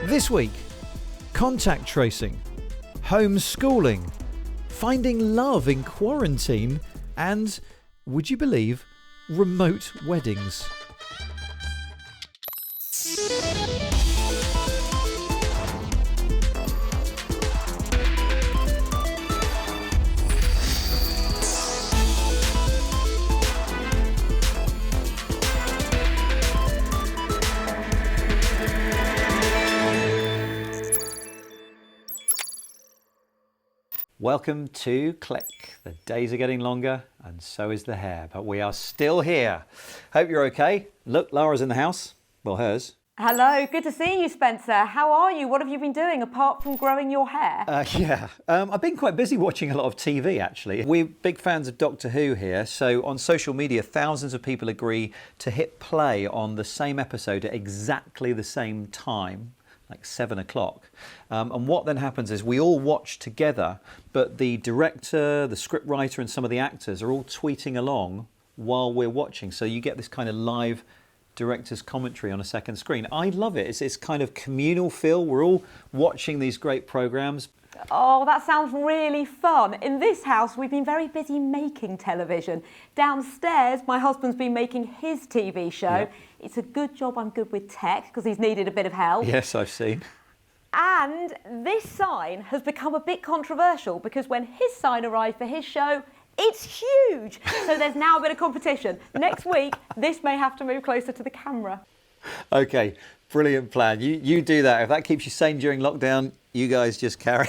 This week, contact tracing, homeschooling, finding love in quarantine, and, would you believe, remote weddings. Welcome to Click. The days are getting longer and so is the hair, but we are still here. Hope you're okay. Look, Lara's in the house. Well, hers. Hello, good to see you, Spencer. How are you? What have you been doing apart from growing your hair? I've been quite busy watching a lot of TV, actually. We're big fans of Doctor Who here, so on social media, thousands of people agree to hit play on the same episode at exactly the same time, like 7 o'clock. And what then happens is we all watch together, but the director, the scriptwriter and some of the actors are all tweeting along while we're watching. So you get this kind of live director's commentary on a second screen. I love it. It's this kind of communal feel. We're all watching these great programmes. Oh, that sounds really fun. In this house, we've been very busy making television. Downstairs, my husband's been making his TV show. Yep. It's a good job I'm good with tech because he's needed a bit of help. Yes, I've seen. And this sign has become a bit controversial because when his sign arrived for his show, it's huge. So there's now a bit of competition. Next week, this may have to move closer to the camera. Okay, brilliant plan. You do that. If that keeps you sane during lockdown, you guys just carry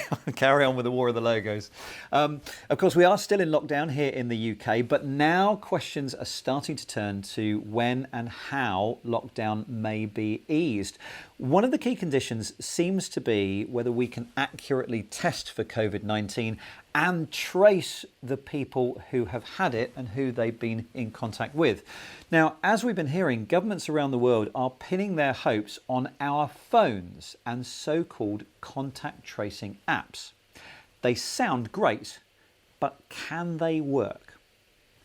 on with the war of the logos. Of course, we are still in lockdown here in the UK, but now questions are starting to turn to when and how lockdown may be eased. One of the key conditions seems to be whether we can accurately test for COVID-19 and trace the people who have had it and who they've been in contact with. Now, as we've been hearing, governments around the world are pinning their hopes on our phones and so-called contact tracing apps. They sound great, but can they work?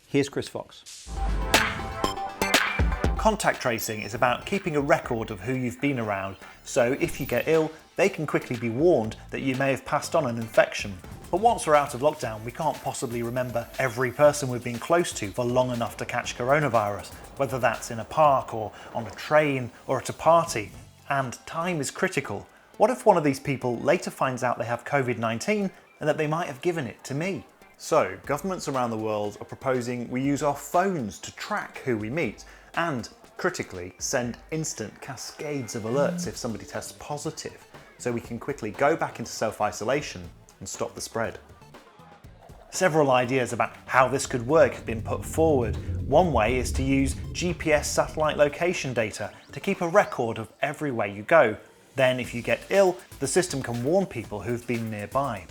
Here's Chris Fox. Contact tracing is about keeping a record of who you've been around, so if you get ill, they can quickly be warned that you may have passed on an infection. But once we're out of lockdown, we can't possibly remember every person we've been close to for long enough to catch coronavirus, whether that's in a park or on a train or at a party. And time is critical. What if one of these people later finds out they have COVID-19 and that they might have given it to me? So, governments around the world are proposing we use our phones to track who we meet and, critically, send instant cascades of alerts if somebody tests positive, so we can quickly go back into self-isolation and stop the spread. Several ideas about how this could work have been put forward. One way is to use GPS satellite location data to keep a record of everywhere you go. Then if you get ill, the system can warn people who've been nearby.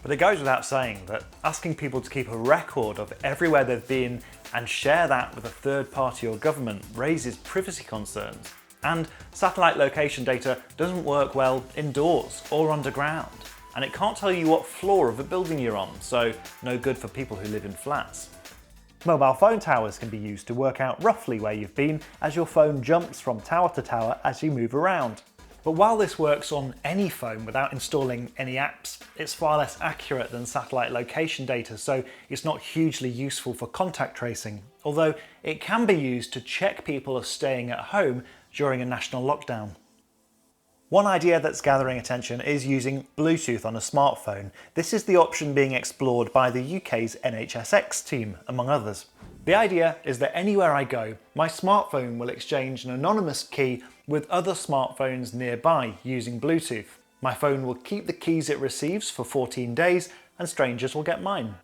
But it goes without saying that asking people to keep a record of everywhere they've been and share that with a third party or government raises privacy concerns. And satellite location data doesn't work well indoors or underground. And it can't tell you what floor of a building you're on, so no good for people who live in flats. Mobile phone towers can be used to work out roughly where you've been as your phone jumps from tower to tower as you move around. But while this works on any phone without installing any apps, it's far less accurate than satellite location data, so it's not hugely useful for contact tracing, although it can be used to check people are staying at home during a national lockdown. One idea that's gathering attention is using Bluetooth on a smartphone. This is the option being explored by the UK's NHSX team, among others. The idea is that anywhere I go, my smartphone will exchange an anonymous key with other smartphones nearby using Bluetooth. My phone will keep the keys it receives for 14 days and strangers will get mine.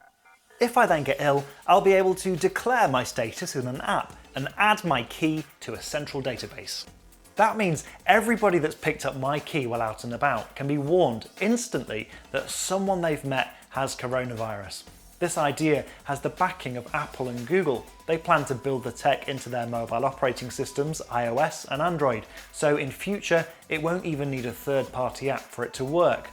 If I then get ill, I'll be able to declare my status in an app and add my key to a central database. That means everybody that's picked up my key while out and about can be warned instantly that someone they've met has coronavirus. This idea has the backing of Apple and Google. They plan to build the tech into their mobile operating systems, iOS and Android, so in future it won't even need a third-party app for it to work.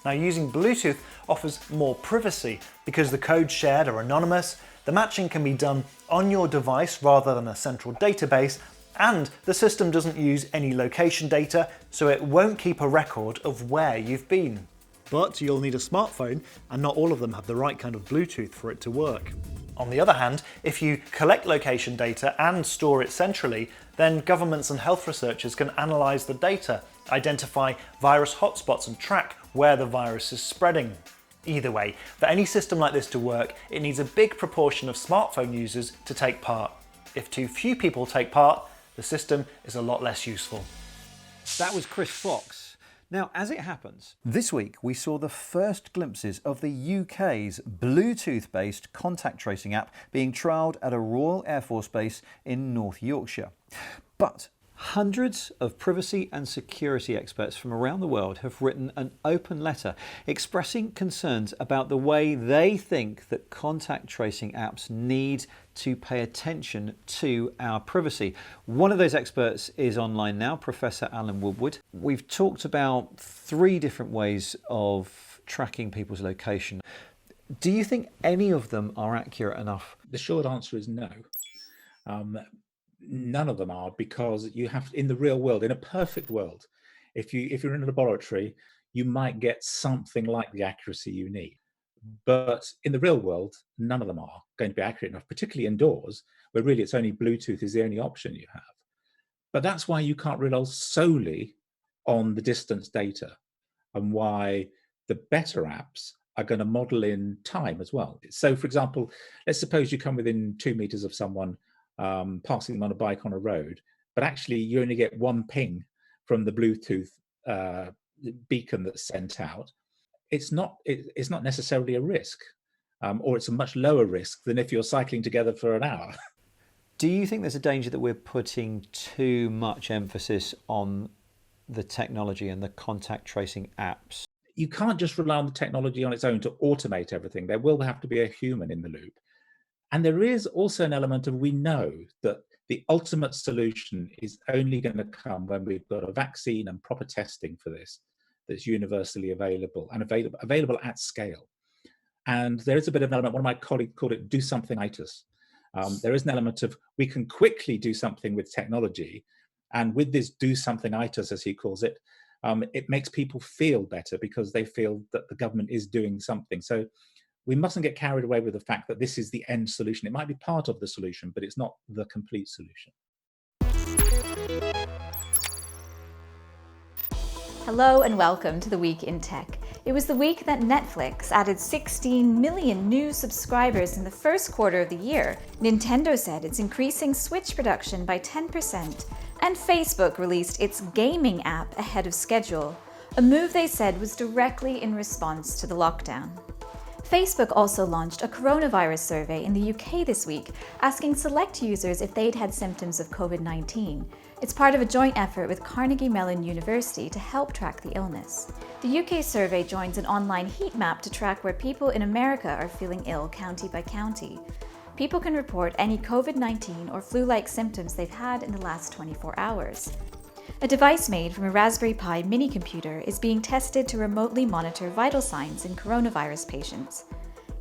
Now, using Bluetooth offers more privacy because the codes shared are anonymous, the matching can be done on your device rather than a central database, And the system doesn't use any location data, so it won't keep a record of where you've been. But you'll need a smartphone, and not all of them have the right kind of Bluetooth for it to work. On the other hand, if you collect location data and store it centrally, then governments and health researchers can analyse the data, identify virus hotspots and track where the virus is spreading. Either way, for any system like this to work, it needs a big proportion of smartphone users to take part. If too few people take part, the system is a lot less useful. That was Chris Fox. Now, as it happens, this week we saw the first glimpses of the UK's Bluetooth-based contact tracing app being trialled at a Royal Air Force base in North Yorkshire. But hundreds of privacy and security experts from around the world have written an open letter expressing concerns about the way they think that contact tracing apps need to pay attention to our privacy. One of those experts is online now, Professor Alan Woodward. We've talked about 3 different ways of tracking people's location. Do you think any of them are accurate enough? The short answer is no. None of them are, because you have, in the real world, in a perfect world, if you're in a laboratory, you might get something like the accuracy you need. But in the real world, none of them are going to be accurate enough, particularly indoors, where really it's only Bluetooth is the only option you have. But that's why you can't rely solely on the distance data, and why the better apps are going to model in time as well. So, for example, let's suppose you come within 2 meters of someone passing them on a bike on a road, but actually you only get 1 ping from the Bluetooth beacon that's sent out. It's not necessarily a risk, or it's a much lower risk than if you're cycling together for an hour. Do you think there's a danger that we're putting too much emphasis on the technology and the contact tracing apps? You can't just rely on the technology on its own to automate everything. There will have to be a human in the loop. And there is also an element of, we know that the ultimate solution is only going to come when we've got a vaccine and proper testing for this that's universally available and available at scale. And there is a bit of an element, one of my colleagues called it do something-itis. There is an element of, we can quickly do something with technology, and with this do something-itis, as he calls it, it makes people feel better because they feel that the government is doing something. So we mustn't get carried away with the fact that this is the end solution. It might be part of the solution, but it's not the complete solution. Hello and welcome to the Week in Tech. It was the week that Netflix added 16 million new subscribers in the first quarter of the year. Nintendo said it's increasing Switch production by 10%, and Facebook released its gaming app ahead of schedule, a move they said was directly in response to the lockdown. Facebook also launched a coronavirus survey in the UK this week, asking select users if they'd had symptoms of COVID-19. It's part of a joint effort with Carnegie Mellon University to help track the illness. The UK survey joins an online heat map to track where people in America are feeling ill county by county. People can report any COVID-19 or flu-like symptoms they've had in the last 24 hours. A device made from a Raspberry Pi mini computer is being tested to remotely monitor vital signs in coronavirus patients.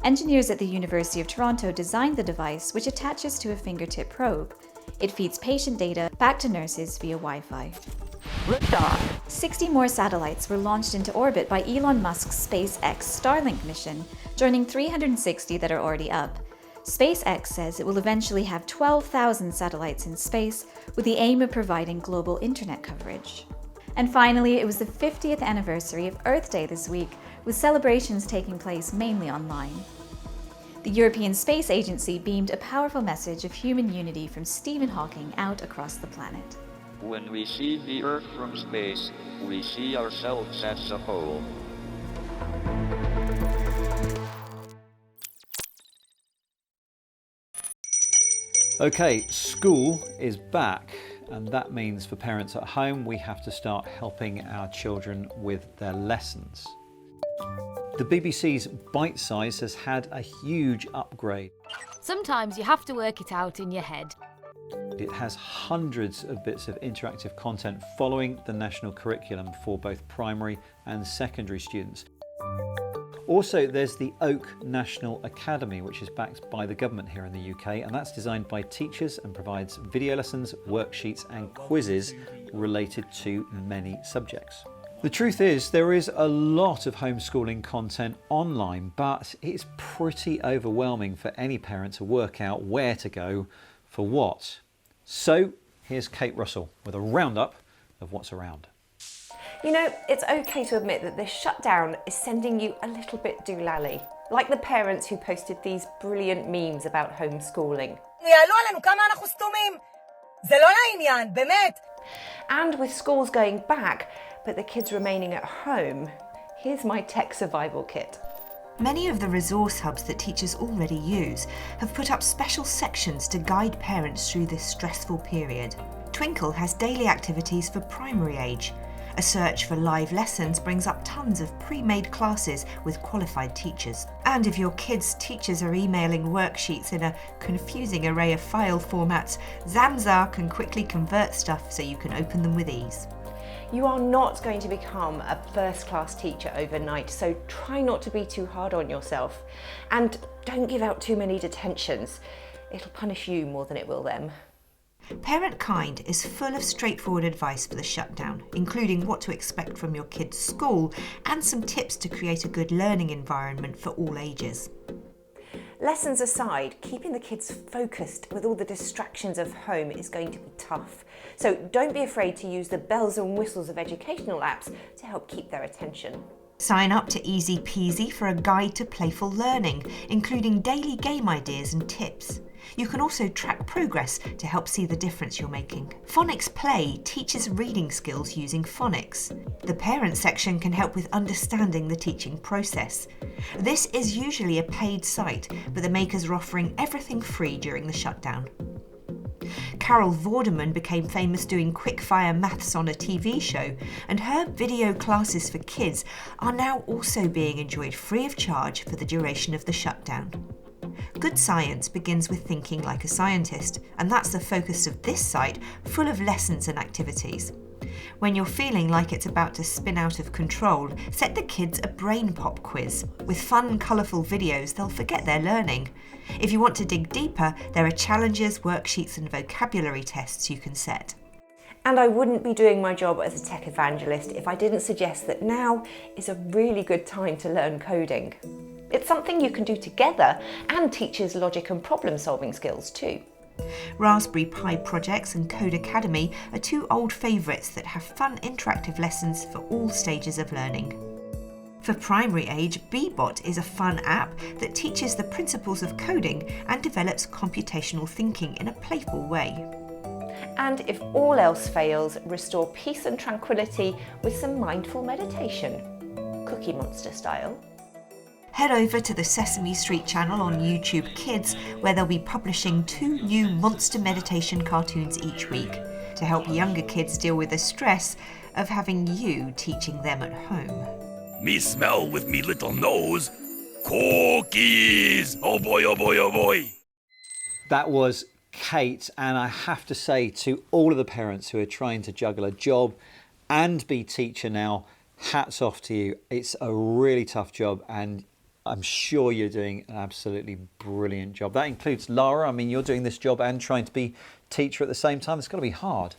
Engineers at the University of Toronto designed the device, which attaches to a fingertip probe. It feeds patient data back to nurses via Wi-Fi. Liftoff. 60 more satellites were launched into orbit by Elon Musk's SpaceX Starlink mission, joining 360 that are already up. SpaceX says it will eventually have 12,000 satellites in space, with the aim of providing global internet coverage. And finally, it was the 50th anniversary of Earth Day this week, with celebrations taking place mainly online. The European Space Agency beamed a powerful message of human unity from Stephen Hawking out across the planet. When we see the Earth from space, we see ourselves as a whole. Okay, school is back, and that means for parents at home we have to start helping our children with their lessons. The BBC's Bite Size has had a huge upgrade. Sometimes you have to work it out in your head. It has hundreds of bits of interactive content following the national curriculum for both primary and secondary students. Also, there's the Oak National Academy, which is backed by the government here in the UK, and that's designed by teachers and provides video lessons, worksheets and quizzes related to many subjects. The truth is, there is a lot of homeschooling content online, but it's pretty overwhelming for any parent to work out where to go for what. So here's Kate Russell with a roundup of what's around. You know, it's okay to admit that this shutdown is sending you a little bit doolally, like the parents who posted these brilliant memes about homeschooling. And with schools going back, but the kids remaining at home, here's my tech survival kit. Many of the resource hubs that teachers already use have put up special sections to guide parents through this stressful period. Twinkle has daily activities for primary age. A search for live lessons brings up tons of pre-made classes with qualified teachers. And if your kids' teachers are emailing worksheets in a confusing array of file formats, Zamzar can quickly convert stuff so you can open them with ease. You are not going to become a first-class teacher overnight, so try not to be too hard on yourself. And don't give out too many detentions. It'll punish you more than it will them. Parent Kind is full of straightforward advice for the shutdown, including what to expect from your kids' school and some tips to create a good learning environment for all ages. Lessons aside, keeping the kids focused with all the distractions of home is going to be tough. So don't be afraid to use the bells and whistles of educational apps to help keep their attention. Sign up to Easy Peasy for a guide to playful learning, including daily game ideas and tips. You can also track progress to help see the difference you're making. Phonics Play teaches reading skills using phonics. The parent section can help with understanding the teaching process. This is usually a paid site, but the makers are offering everything free during the shutdown. Carol Vorderman became famous doing quickfire maths on a TV show, and her video classes for kids are now also being enjoyed free of charge for the duration of the shutdown. Good science begins with thinking like a scientist, and that's the focus of this site, full of lessons and activities. When you're feeling like it's about to spin out of control, set the kids a brain pop quiz. With fun, colourful videos, they'll forget their learning. If you want to dig deeper, there are challenges, worksheets and vocabulary tests you can set. And I wouldn't be doing my job as a tech evangelist if I didn't suggest that now is a really good time to learn coding. It's something you can do together and teaches logic and problem-solving skills too. Raspberry Pi Projects and Code Academy are two old favourites that have fun interactive lessons for all stages of learning. For primary age, Bbot is a fun app that teaches the principles of coding and develops computational thinking in a playful way. And if all else fails, restore peace and tranquility with some mindful meditation, Cookie Monster style. Head over to the Sesame Street channel on YouTube Kids, where they'll be publishing 2 new monster meditation cartoons each week to help younger kids deal with the stress of having you teaching them at home. Me smell with me little nose. Cookies! Oh boy, oh boy, oh boy. That was Kate, and I have to say to all of the parents who are trying to juggle a job and be teacher now, hats off to you. It's a really tough job, and I'm sure you're doing an absolutely brilliant job. That includes Lara. I mean, you're doing this job and trying to be teacher at the same time. It's got to be hard.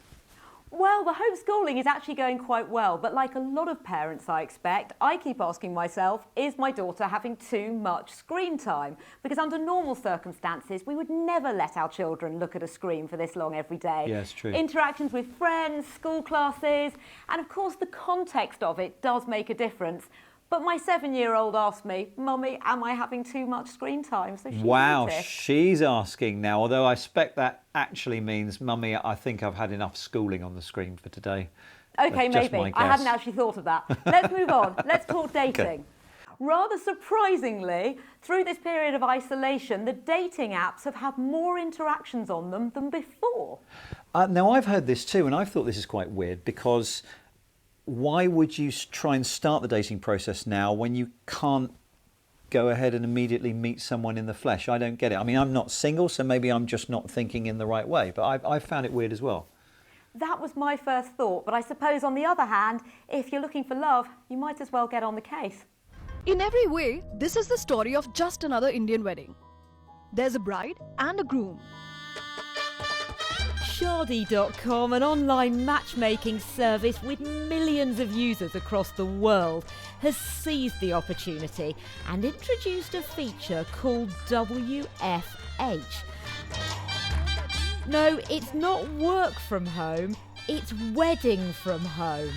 Well, the homeschooling is actually going quite well, but like a lot of parents, I expect, I keep asking myself, is my daughter having too much screen time? Because under normal circumstances, we would never let our children look at a screen for this long every day. Yes, true. Interactions with friends, school classes, and of course the context of it does make a difference. But my 7-year-old asked me, Mummy, am I having too much screen time? So Wow, noticed. she's asking now, although I expect that actually means, Mummy, I think I've had enough schooling on the screen for today. Okay, That's just maybe. my I hadn't guess. actually thought of that. Let's move on. Let's talk dating. Okay. Rather surprisingly, through this period of isolation, the dating apps have had more interactions on them than before. Now, I've heard this too, and I've thought this is quite weird because why would you try and start the dating process now when you can't go ahead and immediately meet someone in the flesh? I don't get it. I mean, I'm not single, so maybe I'm just not thinking in the right way, but I've found it weird as well. That was my first thought, but I suppose on the other hand, if you're looking for love, you might as well get on the case. In every way, this is the story of just another Indian wedding. There's a bride and a groom. Shaadi.com, an online matchmaking service with millions of users across the world, has seized the opportunity and introduced a feature called WFH. No, it's not work from home, it's wedding from home.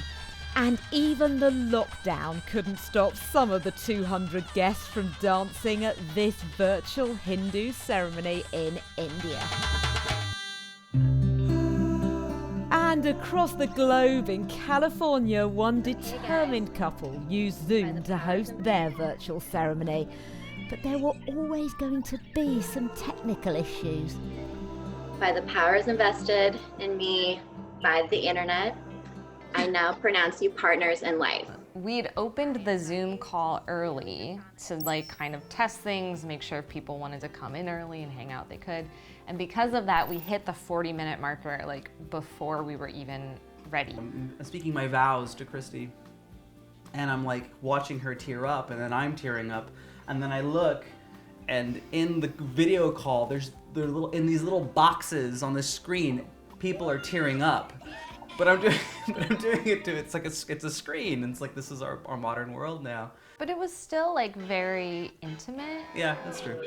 And even the lockdown couldn't stop some of the 200 guests from dancing at this virtual Hindu ceremony in India. And across the globe in California, one determined couple used Zoom to host their virtual ceremony. But there were always going to be some technical issues. By the powers invested in me by the internet, I now pronounce you partners in life. We'd opened the Zoom call early to kind of test things, make sure if people wanted to come in early and hang out, they could. And because of that, we hit the 40-minute marker before we were even ready. I'm speaking my vows to Christy, and I'm watching her tear up, and then I'm tearing up, and then I look, and in the video call, in these little boxes on the screen, people are tearing up. But I'm doing it to it's a screen. And it's this is our modern world now. But it was still very intimate. Yeah, that's true.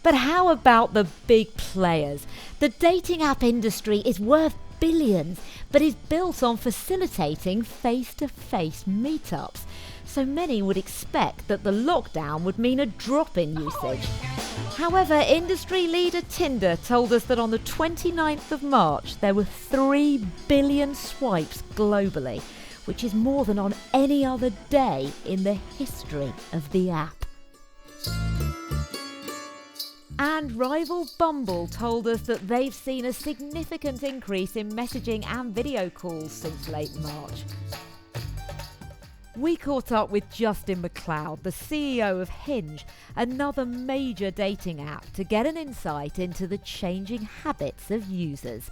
But how about the big players? The dating app industry is worth billions, but is built on facilitating face-to-face meetups. So many would expect that the lockdown would mean a drop in usage. However, industry leader Tinder told us that on the 29th of March, there were 3 billion swipes globally, which is more than on any other day in the history of the app. And rival Bumble told us that they've seen a significant increase in messaging and video calls since late March. We caught up with Justin McLeod, the CEO of Hinge, another major dating app, to get an insight into the changing habits of users.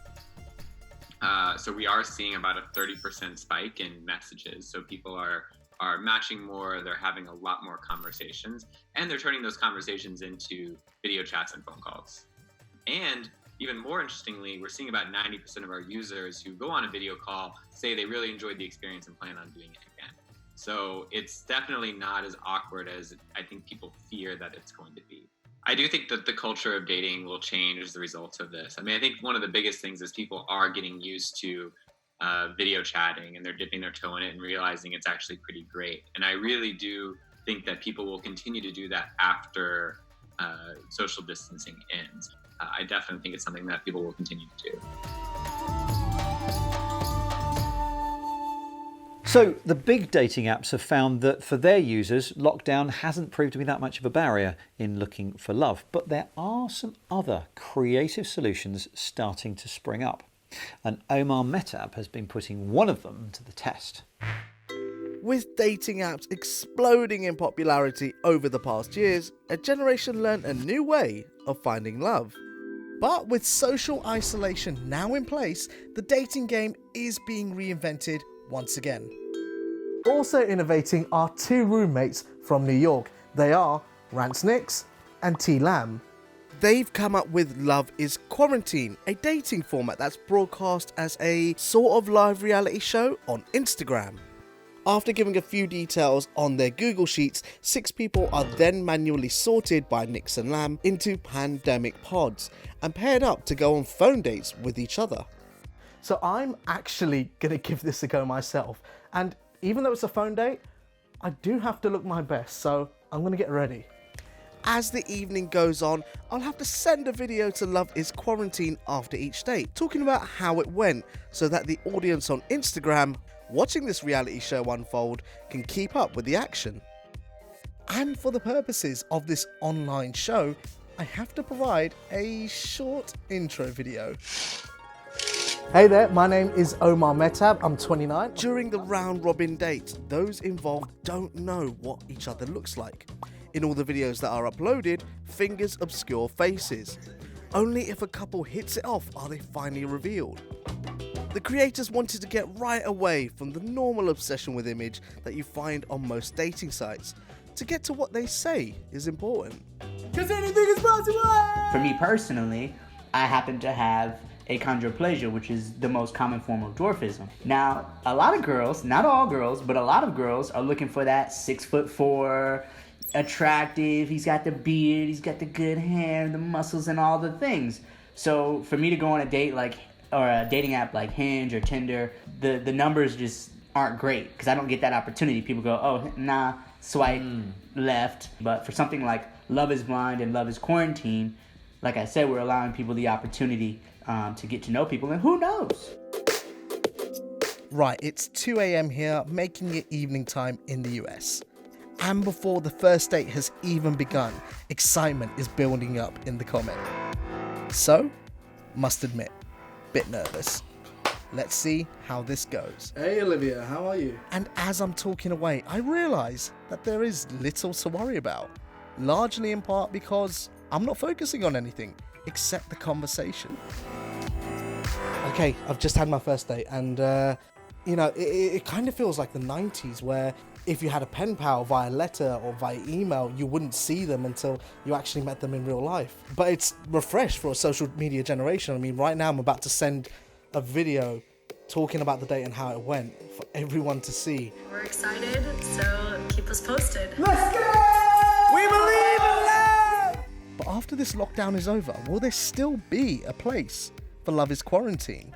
So we are seeing about a 30% spike in messages. So people are matching more, they're having a lot more conversations, and they're turning those conversations into video chats and phone calls. And even more interestingly, we're seeing about 90% of our users who go on a video call say they really enjoyed the experience and plan on doing it again. So it's definitely not as awkward as I think people fear that it's going to be. I do think that the culture of dating will change as the result of this. I think one of the biggest things is people are getting used to video chatting, and they're dipping their toe in it and realizing it's actually pretty great. And I really do think that people will continue to do that after social distancing ends. I definitely think it's something that people will continue to do. So the big dating apps have found that for their users, lockdown hasn't proved to be that much of a barrier in looking for love. But there are some other creative solutions starting to spring up. And Omar Mehtab has been putting one of them to the test. With dating apps exploding in popularity over the past years, a generation learned a new way of finding love. But with social isolation now in place, the dating game is being reinvented once again. Also innovating are 2 roommates from New York. They are Rance Nix and T Lamb. They've come up with Love is Quarantine, a dating format that's broadcast as a sort of live reality show on Instagram. After giving a few details on their Google Sheets, 6 people are then manually sorted by Nix and Lamb into pandemic pods and paired up to go on phone dates with each other. So I'm actually going to give this a go myself. And even though it's a phone date, I do have to look my best, so I'm going to get ready. As the evening goes on, I'll have to send a video to Love is Quarantine after each date, talking about how it went, so that the audience on Instagram watching this reality show unfold can keep up with the action. And for the purposes of this online show, I have to provide a short intro video. Hey there, my name is Omar Mehtab, I'm 29. During the round robin dates, those involved don't know what each other looks like. In all the videos that are uploaded, fingers obscure faces. Only if a couple hits it off are they finally revealed. The creators wanted to get right away from the normal obsession with image that you find on most dating sites to get to what they say is important. Because anything is possible! For me personally, I happen to have achondroplasia, which is the most common form of dwarfism. Now, a lot of girls, not all girls, but a lot of girls are looking for that 6'4", attractive, he's got the beard, he's got the good hair, the muscles, and all the things. So for me to go on a date or a dating app like Hinge or Tinder, the numbers just aren't great because I don't get that opportunity. People go, oh, nah, swipe left. But for something like Love is Blind and Love is Quarantine, like I said, we're allowing people the opportunity to get to know people, and who knows? Right, it's 2 a.m. here, making it evening time in the US. And before the first date has even begun, excitement is building up in the comment. So, must admit, bit nervous. Let's see how this goes. Hey Olivia, how are you? And as I'm talking away, I realise that there is little to worry about. Largely in part because I'm not focusing on anything except the conversation. Okay, I've just had my first date and, it kind of feels like the 90s where if you had a pen pal via letter or via email, you wouldn't see them until you actually met them in real life. But it's refreshed for a social media generation. I mean, right now I'm about to send a video talking about the date and how it went for everyone to see. We're excited, so keep us posted. Let's go! We believe in love! But after this lockdown is over, will there still be a place for Love is Quarantine?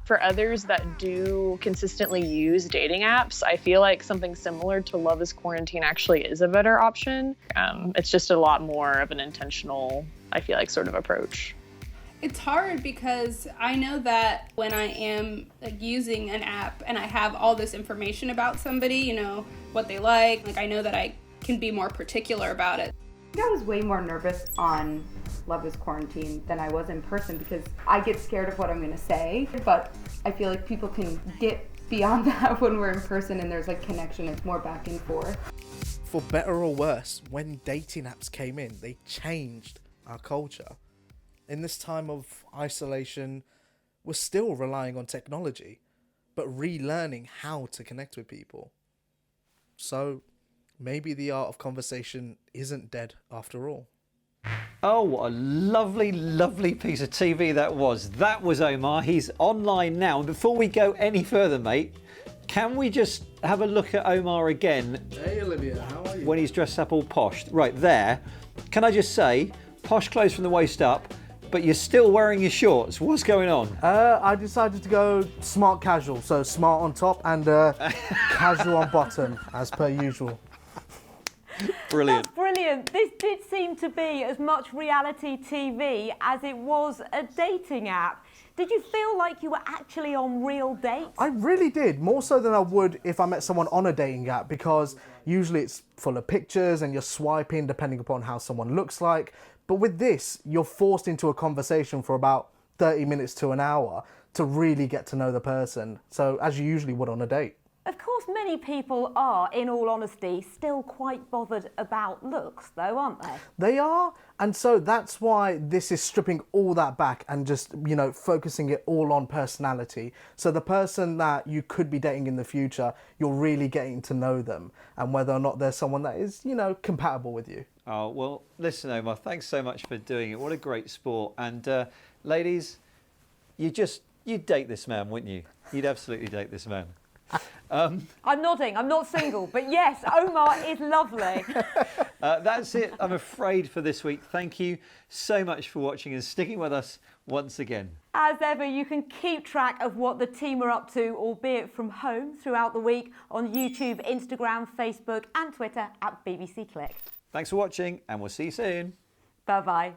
For others that do consistently use dating apps, I feel like something similar to Love is Quarantine actually is a better option. It's just a lot more of an intentional, I feel like, sort of approach. It's hard because I know that when I am using an app and I have all this information about somebody, what they like, I know that I can be more particular about it. I was way more nervous on Love is Quarantine than I was in person because I get scared of what I'm going to say, but I feel like people can get beyond that when we're in person and there's connection. It's more back and forth. For better or worse, when dating apps came in, they changed our culture. In this time of isolation, we're still relying on technology, but relearning how to connect with people. So maybe the art of conversation isn't dead after all. Oh, what a lovely, lovely piece of TV that was. That was Omar. He's online now. And before we go any further, mate, can we just have a look at Omar again? Hey Olivia, how are you? When he's dressed up all posh. Right there. Can I just say, posh clothes from the waist up, but you're still wearing your shorts. What's going on? I decided to go smart casual. So smart on top and casual on bottom, as per usual. Brilliant. That's brilliant. This did seem to be as much reality TV as it was a dating app. Did you feel like you were actually on real dates? I really did, more so than I would if I met someone on a dating app, because usually it's full of pictures and you're swiping depending upon how someone looks like. But with this, you're forced into a conversation for about 30 minutes to an hour to really get to know the person. So as you usually would on a date. Of course, many people are, in all honesty, still quite bothered about looks, though, aren't they? They are, and so that's why this is stripping all that back and just, focusing it all on personality. So the person that you could be dating in the future, you're really getting to know them and whether or not there's someone that is, compatible with you. Oh, well, listen, Omar, thanks so much for doing it. What a great sport. And ladies, you'd date this man, wouldn't you? You'd absolutely date this man. I'm nodding. I'm not single, but yes, Omar is lovely. That's it, I'm afraid, for this week. Thank you so much for watching and sticking with us once again. As ever, you can keep track of what the team are up to, albeit from home, throughout the week on YouTube, Instagram, Facebook and Twitter at BBC Click. Thanks for watching and we'll see you soon. Bye-bye.